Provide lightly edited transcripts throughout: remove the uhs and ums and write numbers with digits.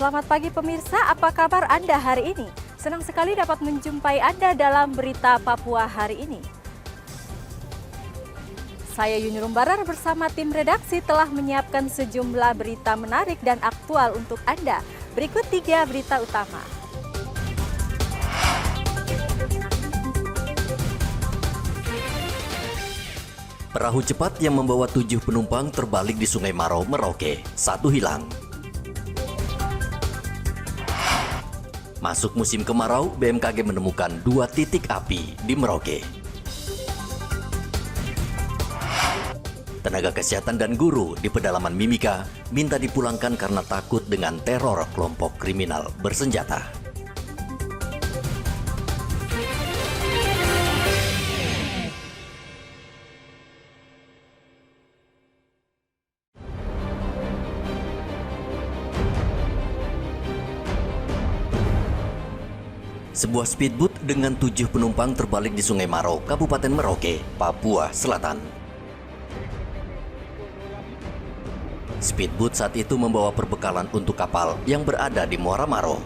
Selamat pagi pemirsa, apa kabar Anda hari ini? Senang sekali dapat menjumpai Anda dalam berita Papua hari ini. Saya Yuni Rumbarar bersama tim redaksi telah menyiapkan sejumlah berita menarik dan aktual untuk Anda. Berikut 3 berita utama. Perahu cepat yang membawa 7 penumpang terbalik di Sungai Maro, Merauke. 1 hilang. Masuk musim kemarau, BMKG menemukan 2 titik api di Merauke. Tenaga kesehatan dan guru di pedalaman Mimika minta dipulangkan karena takut dengan teror kelompok kriminal bersenjata. Sebuah speedboat dengan 7 penumpang terbalik di Sungai Maro, Kabupaten Merauke, Papua Selatan. Speedboat saat itu membawa perbekalan untuk kapal yang berada di Muara Maro.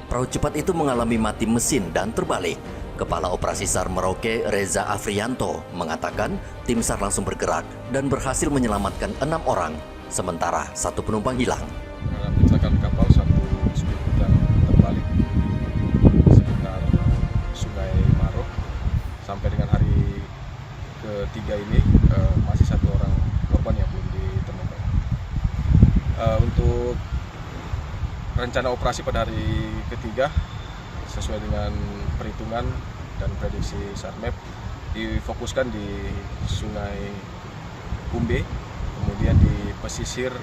Perahu cepat itu mengalami mati mesin dan terbalik. Kepala Operasi SAR Merauke, Reza Afrianto, mengatakan tim SAR langsung bergerak dan berhasil menyelamatkan 6 orang, sementara 1 penumpang hilang. Dalam kecelakaan kapal, satu speedboat yang terbalik di sekitar Sungai Maro. Sampai dengan hari ketiga ini masih 1 orang korban yang belum ditemukan. Untuk rencana operasi pada hari ketiga sesuai dengan perhitungan dan prediksi SARMAP difokuskan di Sungai Kumbe, kemudian di pesisir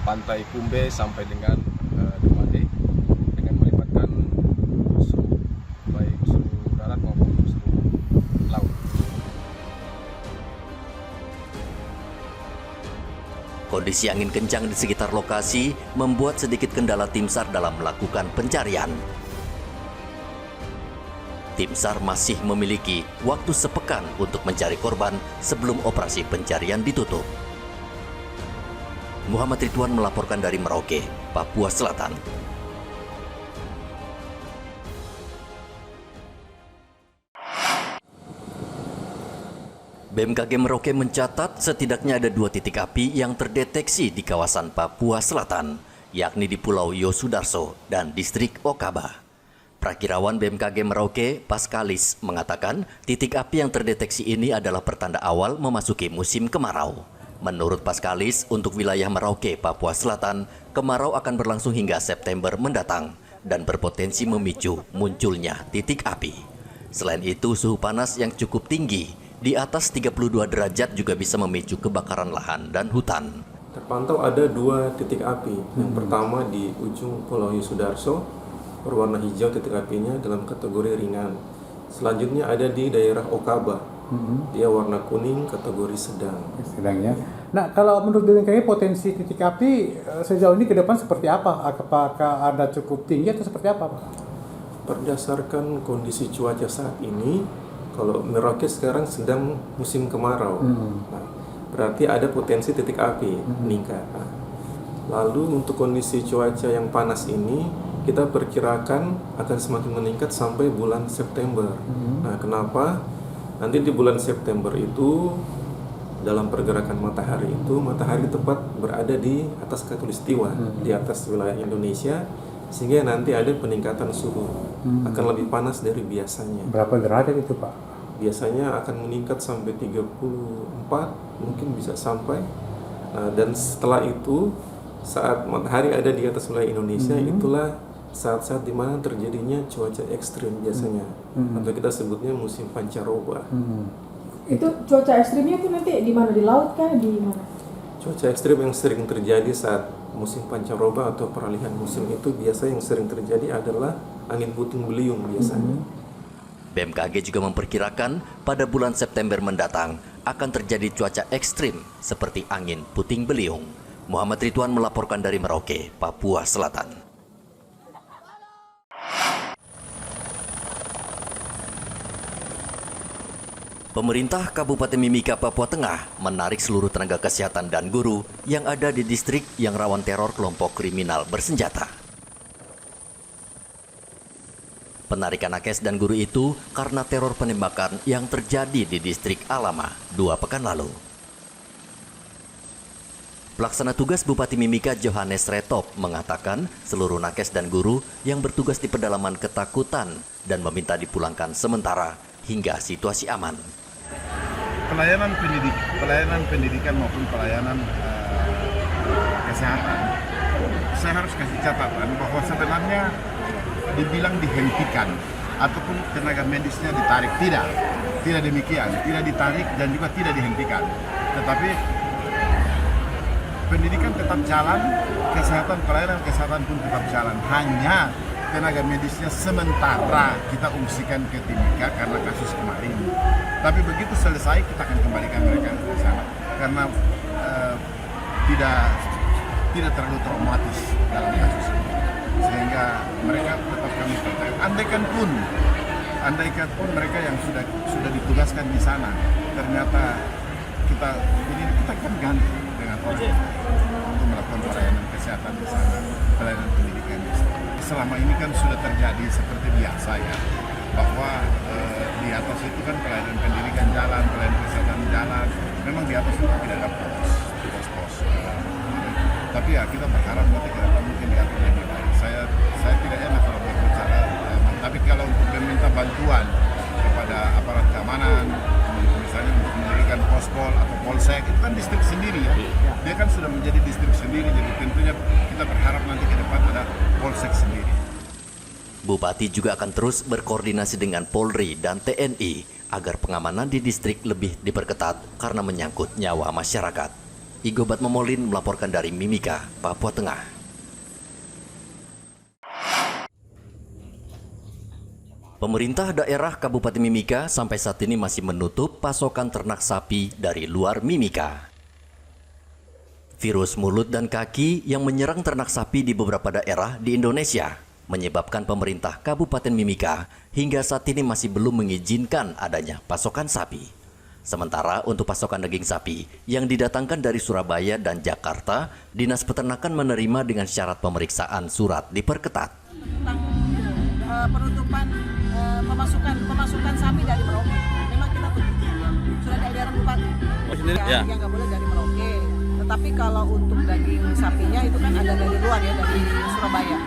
pantai Kumbe sampai dengan Demade dengan melibatkan baik unsur darat maupun unsur laut. Kondisi angin kencang di sekitar lokasi membuat sedikit kendala tim SAR dalam melakukan pencarian. Tim SAR masih memiliki waktu sepekan untuk mencari korban sebelum operasi pencarian ditutup. Muhammad Ridwan melaporkan dari Merauke, Papua Selatan. BMKG Merauke mencatat setidaknya ada 2 titik api yang terdeteksi di kawasan Papua Selatan, yakni di Pulau Yosudarso dan distrik Okaba. Prakirawan BMKG Merauke, Paskalis, mengatakan titik api yang terdeteksi ini adalah pertanda awal memasuki musim kemarau. Menurut Paskalis, untuk wilayah Merauke, Papua Selatan, kemarau akan berlangsung hingga September mendatang dan berpotensi memicu munculnya titik api. Selain itu, suhu panas yang cukup tinggi, di atas 32 derajat juga bisa memicu kebakaran lahan dan hutan. Terpantau ada 2 titik api. Yang pertama di ujung Pulau Yosudarso, berwarna hijau titik apinya dalam kategori ringan. Selanjutnya ada di daerah Okaba. Dia warna kuning kategori sedang. Ya. Nah, kalau menurut BMKG potensi titik api sejauh ini ke depan seperti apa? Apakah ada cukup tinggi atau seperti apa, Pak? Berdasarkan kondisi cuaca saat ini, kalau Merauke sekarang sedang musim kemarau. Nah, berarti ada potensi titik api meningkat. Nah, lalu untuk kondisi cuaca yang panas ini, kita perkirakan akan semakin meningkat sampai bulan September. Nah, kenapa? Nanti di bulan September itu, dalam pergerakan matahari itu, matahari tepat berada di atas khatulistiwa, di atas wilayah Indonesia, sehingga nanti ada peningkatan suhu, akan lebih panas dari biasanya. Berapa derajat itu, Pak? Biasanya akan meningkat sampai 34, mungkin bisa sampai. Nah, dan setelah itu, saat matahari ada di atas wilayah Indonesia, itulah saat-saat dimana terjadinya cuaca ekstrim biasanya, atau kita sebutnya musim pancaroba. Itu cuaca ekstrimnya itu nanti di mana, di laut kah, di mana? Cuaca ekstrim yang sering terjadi saat musim pancaroba atau peralihan musim itu biasa yang sering terjadi adalah angin puting beliung biasanya. BMKG juga memperkirakan pada bulan September mendatang akan terjadi cuaca ekstrim seperti angin puting beliung. Muhammad Ridwan melaporkan dari Merauke, Papua Selatan. Pemerintah Kabupaten Mimika, Papua Tengah menarik seluruh tenaga kesehatan dan guru yang ada di distrik yang rawan teror kelompok kriminal bersenjata. Penarikan nakes dan guru itu karena teror penembakan yang terjadi di distrik Alama 2 pekan lalu. Pelaksana tugas Bupati Mimika Johannes Retop mengatakan seluruh nakes dan guru yang bertugas di pedalaman ketakutan dan meminta dipulangkan sementara hingga situasi aman. Pelayanan pendidikan maupun pelayanan kesehatan, saya harus kasih catatan bahwa sebenarnya dibilang dihentikan ataupun tenaga medisnya ditarik, tidak demikian, tidak ditarik dan juga tidak dihentikan, tetapi pendidikan tetap jalan, pelayanan kesehatan pun tetap jalan, hanya tenaga medisnya sementara kita ungsikan ke Timika karena kasus kemarin. Tapi begitu selesai kita akan kembalikan mereka ke sana karena tidak terlalu traumatis dalam kasus ini. Sehingga mereka tetap kami percaya. Andaikan pun mereka yang sudah ditugaskan di sana, ternyata kita akan ganti dengan orang untuk melakukan pelayanan kesehatan di sana, pelayanan pendidikan di sana. Selama ini kan sudah terjadi seperti biasa ya, bahwa di atas itu kan pelayanan pendidikan jalan, pelayanan kesehatan jalan. Memang di atas itu tidak ada pos. Tapi ya kita berharap nanti ke depan mungkin diatur lebih baik. Saya tidak enak kalau berbicara, tapi kalau untuk meminta bantuan kepada aparat keamanan, misalnya untuk mendirikan pospol atau polsek, itu kan distrik sendiri ya. Dia kan sudah menjadi distrik sendiri, jadi tentunya kita berharap nanti ke depan ada polsek sendiri. Bupati juga akan terus berkoordinasi dengan Polri dan TNI agar pengamanan di distrik lebih diperketat karena menyangkut nyawa masyarakat. Igobat Momolin melaporkan dari Mimika, Papua Tengah. Pemerintah daerah Kabupaten Mimika sampai saat ini masih menutup pasokan ternak sapi dari luar Mimika. Virus mulut dan kaki yang menyerang ternak sapi di beberapa daerah di Indonesia menyebabkan pemerintah Kabupaten Mimika hingga saat ini masih belum mengizinkan adanya pasokan sapi. Sementara untuk pasokan daging sapi yang didatangkan dari Surabaya dan Jakarta, Dinas Peternakan menerima dengan syarat pemeriksaan surat diperketat. Tentang penutupan pemasukan sapi dari Merauke, memang kita tutup. Sudah ada edaran Bupati yang nggak boleh dari Merauke. Tetapi kalau untuk daging sapinya itu kan ada dari luar ya, dari Surabaya,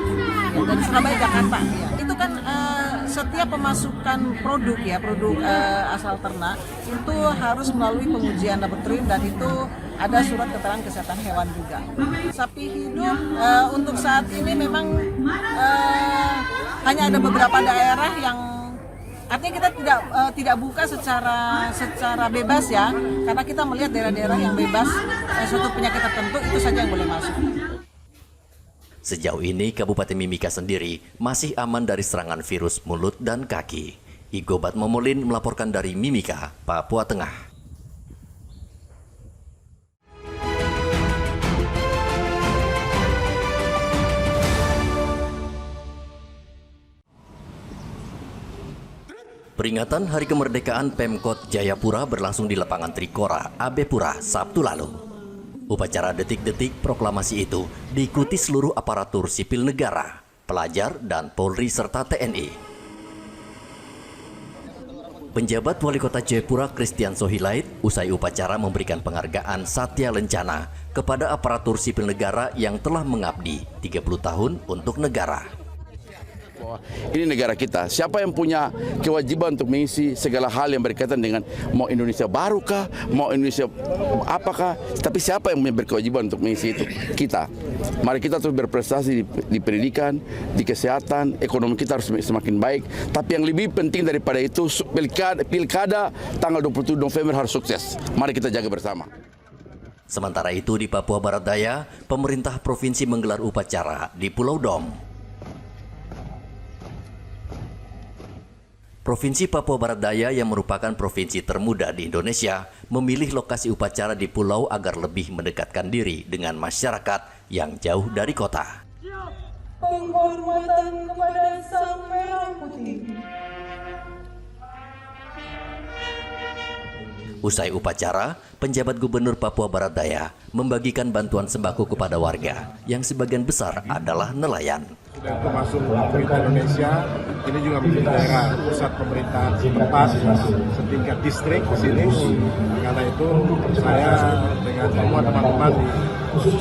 dari Surabaya Jakarta. Ya. Itu kan setiap pemasukan produk asal ternak itu harus melalui pengujian laboratorium dan itu ada surat keterangan kesehatan hewan juga. Sapi hidup untuk saat ini memang hanya ada beberapa daerah yang artinya kita tidak buka secara bebas ya, karena kita melihat daerah-daerah yang bebas suatu penyakit tertentu itu saja yang boleh masuk. Sejauh ini Kabupaten Mimika sendiri masih aman dari serangan virus mulut dan kaki. Igobat Momolin melaporkan dari Mimika, Papua Tengah. Peringatan Hari Kemerdekaan Pemkot Jayapura berlangsung di lapangan Trikora, Abepura, Sabtu lalu. Upacara detik-detik proklamasi itu diikuti seluruh aparatur sipil negara, pelajar, dan Polri serta TNI. Penjabat Wali Kota Jayapura Christian Sohilait usai upacara memberikan penghargaan Satya Lencana kepada aparatur sipil negara yang telah mengabdi 30 tahun untuk negara. Ini negara kita. Siapa yang punya kewajiban untuk mengisi segala hal yang berkaitan dengan mau Indonesia baru kah, mau Indonesia apakah, tapi siapa yang berkewajiban untuk mengisi itu? Kita. Mari kita terus berprestasi di pendidikan, di kesehatan, ekonomi kita harus semakin baik. Tapi yang lebih penting daripada itu, pilkada tanggal 27 November harus sukses. Mari kita jaga bersama. Sementara itu di Papua Barat Daya, pemerintah provinsi menggelar upacara di Pulau Dom. Provinsi Papua Barat Daya yang merupakan provinsi termuda di Indonesia memilih lokasi upacara di pulau agar lebih mendekatkan diri dengan masyarakat yang jauh dari kota. Penghormatan kepada Sang Merah Putih. Usai upacara, penjabat Gubernur Papua Barat Daya membagikan bantuan sembako kepada warga yang sebagian besar adalah nelayan. Dan termasuk pemerintah Indonesia, ini juga menjadi daerah pusat pemerintahan setempat setingkat distrik di sini. Karena itu saya dengan semua teman-teman di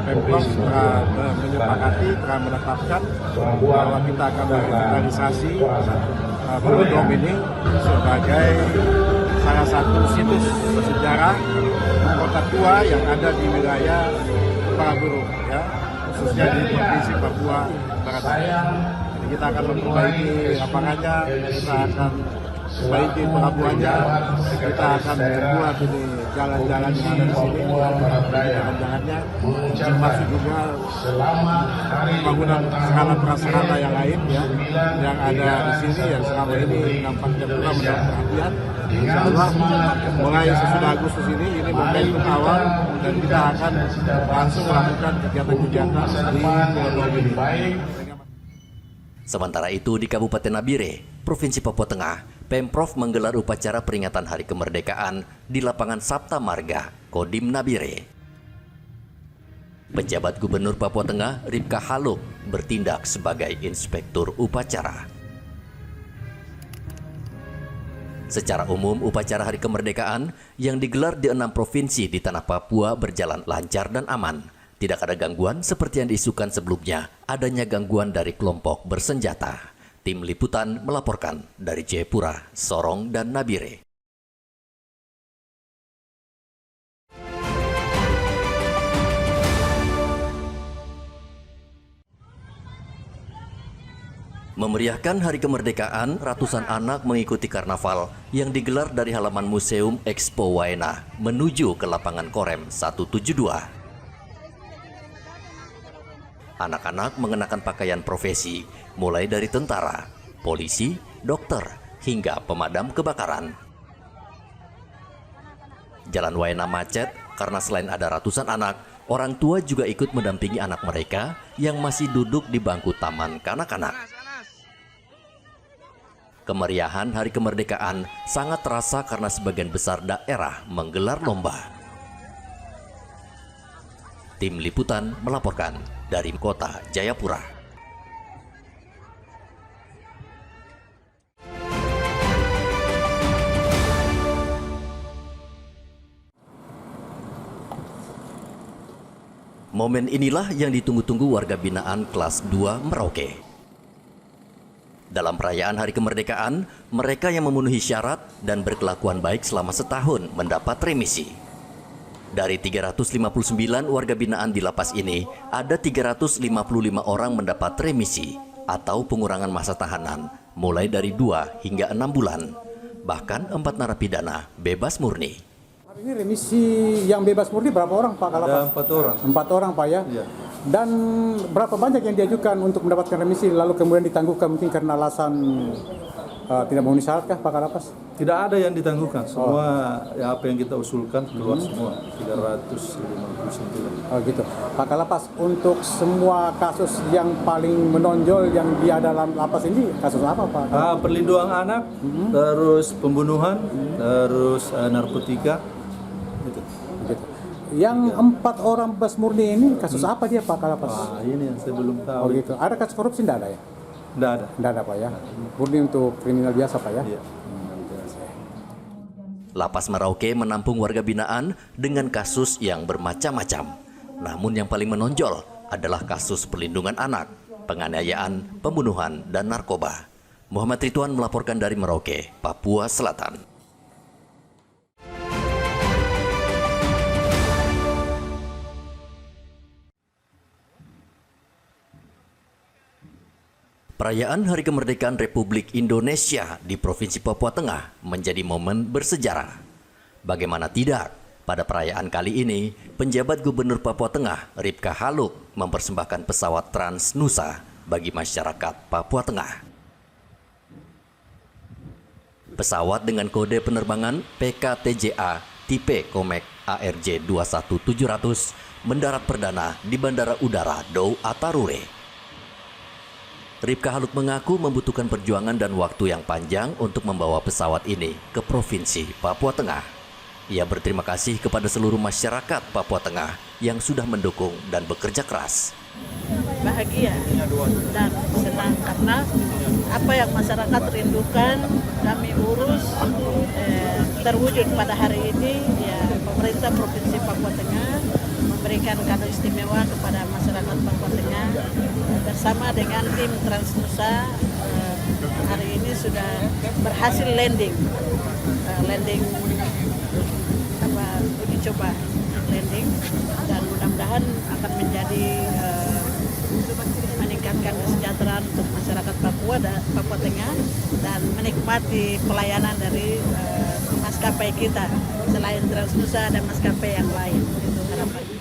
Pemprov telah menyepakati, telah menetapkan bahwa kita akan merevitalisasi Velodrome ini sebagai salah satu situs bersejarah kota tua yang ada di wilayah Paraburu, ya, khususnya di provinsi Papua Barat Daya. Jadi kita akan memperbaiki lapangannya, kita akan perbaiki pelabuhannya, kita akan membuat ini jalan-jalan yang ada di sini, jalan-jalannya, termasuk juga pembangunan skala prasarana yang lain, ya, yang ada di sini yang selama ini nampaknya kurang mendapat perhatian. Insya Allah mulai sesudah Agustus ini momentum awal dan kita akan langsung melakukan kegiatan-kegiatan di Velodrome ini. Sementara itu di Kabupaten Nabire, Provinsi Papua Tengah, Pemprov menggelar upacara peringatan Hari Kemerdekaan di lapangan Sapta Marga, Kodim Nabire. Penjabat Gubernur Papua Tengah, Ripka Haluk, bertindak sebagai inspektur upacara. Secara umum, upacara Hari Kemerdekaan yang digelar di 6 provinsi di tanah Papua berjalan lancar dan aman. Tidak ada gangguan seperti yang diisukan sebelumnya, adanya gangguan dari kelompok bersenjata. Tim Liputan melaporkan dari Jayapura, Sorong, dan Nabire. Memeriahkan Hari Kemerdekaan, ratusan anak mengikuti karnaval yang digelar dari halaman Museum Expo Waena menuju ke lapangan Korem 172. Anak-anak mengenakan pakaian profesi, mulai dari tentara, polisi, dokter, hingga pemadam kebakaran. Jalan Waena macet karena selain ada ratusan anak, orang tua juga ikut mendampingi anak mereka yang masih duduk di bangku taman kanak-kanak. Kemeriahan Hari Kemerdekaan sangat terasa karena sebagian besar daerah menggelar lomba. Tim Liputan melaporkan dari kota Jayapura. Momen inilah yang ditunggu-tunggu warga binaan kelas 2 Merauke. Dalam perayaan Hari Kemerdekaan, mereka yang memenuhi syarat dan berkelakuan baik selama setahun mendapat remisi. Dari 359 warga binaan di lapas ini, ada 355 orang mendapat remisi atau pengurangan masa tahanan mulai dari 2 hingga 6 bulan. Bahkan 4 narapidana bebas murni. Hari ini remisi yang bebas murni berapa orang Pak Kalapas? Ada 4 orang. 4 orang Pak ya? Iya. Dan berapa banyak yang diajukan untuk mendapatkan remisi lalu kemudian ditangguhkan mungkin karena alasan tidak memenuhi syarat kah Pak Kalapas? Tidak ada yang ditangguhkan, semua ya, apa yang kita usulkan keluar semua, 359. Oh gitu. Pak Kalapas, untuk semua kasus yang paling menonjol yang di dalam lapas ini, kasus apa Pak? Perlindungan anak, terus pembunuhan, terus narkotika. Gitu. Gitu. Yang 4 orang bebas murni ini kasus apa dia Pak Kalapas? Ini yang saya belum tahu. Oh gitu. Ada kasus korupsi tidak ada ya? Tidak ada. Tidak ada Pak ya? Murni untuk kriminal biasa Pak ya? Iya. Lapas Merauke menampung warga binaan dengan kasus yang bermacam-macam. Namun yang paling menonjol adalah kasus perlindungan anak, penganiayaan, pembunuhan, dan narkoba. Muhammad Ridwan melaporkan dari Merauke, Papua Selatan. Perayaan Hari Kemerdekaan Republik Indonesia di Provinsi Papua Tengah menjadi momen bersejarah. Bagaimana tidak, pada perayaan kali ini, penjabat Gubernur Papua Tengah, Ripka Haluk, mempersembahkan pesawat Transnusa bagi masyarakat Papua Tengah. Pesawat dengan kode penerbangan PKTJA tipe Comac ARJ 21700 mendarat perdana di Bandara Udara Dou Atarure. Ripka Haluk mengaku membutuhkan perjuangan dan waktu yang panjang untuk membawa pesawat ini ke Provinsi Papua Tengah. Ia berterima kasih kepada seluruh masyarakat Papua Tengah yang sudah mendukung dan bekerja keras. Bahagia dan senang karena apa yang masyarakat rindukan kami urus terwujud pada hari ini. Ya, pemerintah Provinsi Papua Tengah memberikan kado istimewa kepada masyarakat Papua Tengah bersama dengan tim Transnusa. Hari ini sudah berhasil landing uji coba landing, dan mudah-mudahan akan menjadi meningkatkan kesejahteraan untuk masyarakat Papua Tengah dan menikmati pelayanan dari maskapai kita selain Transnusa dan maskapai yang lain. Itu harapannya.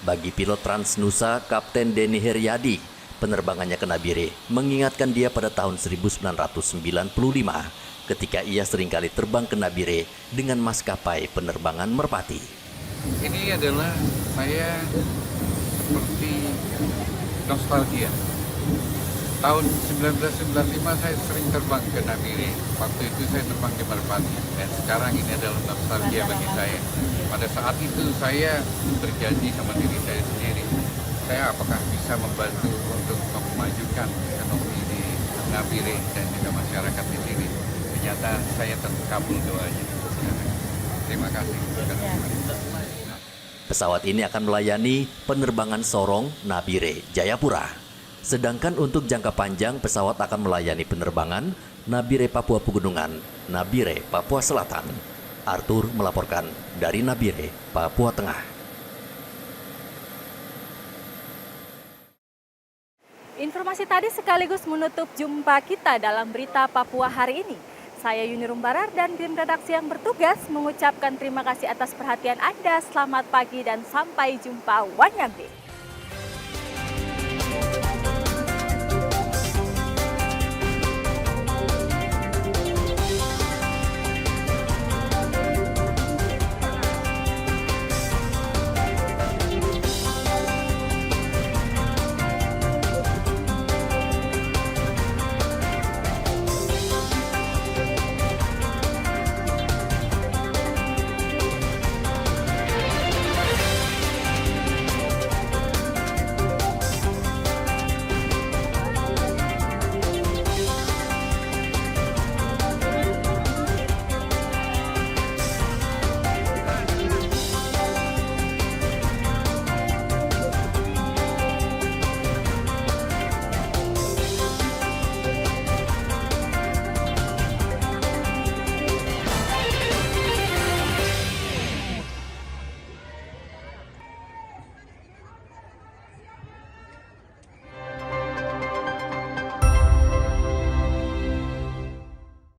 Bagi pilot Transnusa, Kapten Denny Heriadi, penerbangannya ke Nabire mengingatkan dia pada tahun 1995 ketika ia seringkali terbang ke Nabire dengan maskapai penerbangan Merpati. Ini adalah saya seperti nostalgia. Tahun 1995 saya sering terbang ke Nabire. Waktu itu saya terbang ke Merpati, dan sekarang ini adalah nostalgia bagi saya. Pada saat itu saya berjanji sama diri saya sendiri, saya apakah bisa membantu untuk memajukan ekonomi di Nabire dan juga masyarakat di sini. Ternyata saya terkabul doanya. Terima kasih. Pesawat ini akan melayani penerbangan Sorong, Nabire, Jayapura. Sedangkan untuk jangka panjang, pesawat akan melayani penerbangan Nabire Papua Pegunungan, Nabire Papua Selatan. Arthur melaporkan dari Nabire, Papua Tengah. Informasi tadi sekaligus menutup jumpa kita dalam berita Papua hari ini. Saya Yuni Rumbarar dan tim redaksi yang bertugas mengucapkan terima kasih atas perhatian Anda. Selamat pagi dan sampai jumpa. Wanyambe.